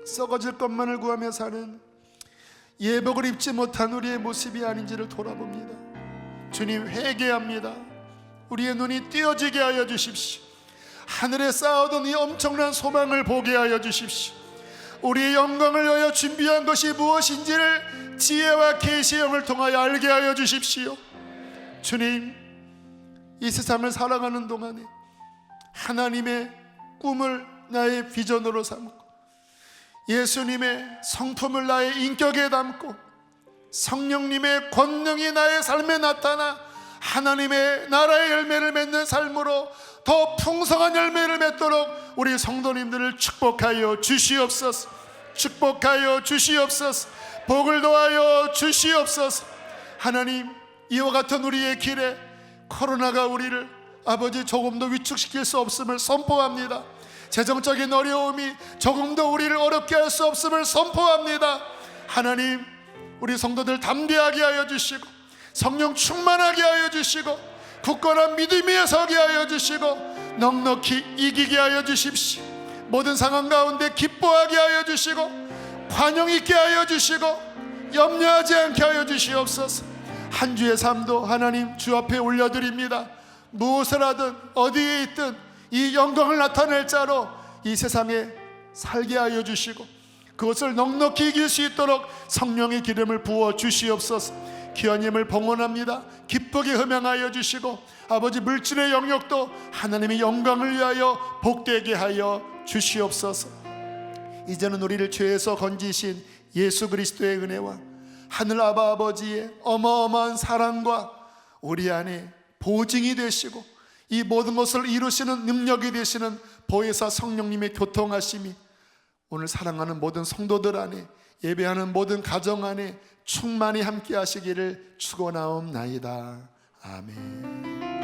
썩어질 것만을 구하며 사는 예복을 입지 못한 우리의 모습이 아닌지를 돌아봅니다. 주님, 회개합니다. 우리의 눈이 띄어지게 하여 주십시오. 하늘에 쌓아둔 이 엄청난 소망을 보게 하여 주십시오. 우리의 영광을 위하여 준비한 것이 무엇인지를 지혜와 계시의 영을 통하여 알게 하여 주십시오. 주님, 이 세상을 살아가는 동안에 하나님의 꿈을 나의 비전으로 삼고 예수님의 성품을 나의 인격에 담고 성령님의 권능이 나의 삶에 나타나 하나님의 나라의 열매를 맺는 삶으로 더 풍성한 열매를 맺도록 우리 성도님들을 축복하여 주시옵소서. 축복하여 주시옵소서. 복을 더하여 주시옵소서. 하나님, 이와 같은 우리의 길에 코로나가 우리를 아버지 조금도 위축시킬 수 없음을 선포합니다. 재정적인 어려움이 조금도 우리를 어렵게 할 수 없음을 선포합니다. 하나님, 우리 성도들 담대하게 하여 주시고 성령 충만하게 하여 주시고 굳건한 믿음 위에 서게 하여 주시고 넉넉히 이기게 하여 주십시오. 모든 상황 가운데 기뻐하게 하여 주시고 관용 있게 하여 주시고 염려하지 않게 하여 주시옵소서. 한 주의 삶도 하나님 주 앞에 올려드립니다. 무엇을 하든 어디에 있든 이 영광을 나타낼 자로 이 세상에 살게 하여 주시고 그것을 넉넉히 이길 수 있도록 성령의 기름을 부어 주시옵소서. 귀하님을 봉헌합니다. 기쁘게 흠양하여 주시고 아버지 물질의 영역도 하나님의 영광을 위하여 복되게 하여 주시옵소서. 이제는 우리를 죄에서 건지신 예수 그리스도의 은혜와 하늘 아바 아버지의 어마어마한 사랑과 우리 안에 보증이 되시고 이 모든 것을 이루시는 능력이 되시는 보혜사 성령님의 교통하심이 오늘 사랑하는 모든 성도들 안에 예배하는 모든 가정 안에 충만히 함께 하시기를 축원하옵나이다. 아멘.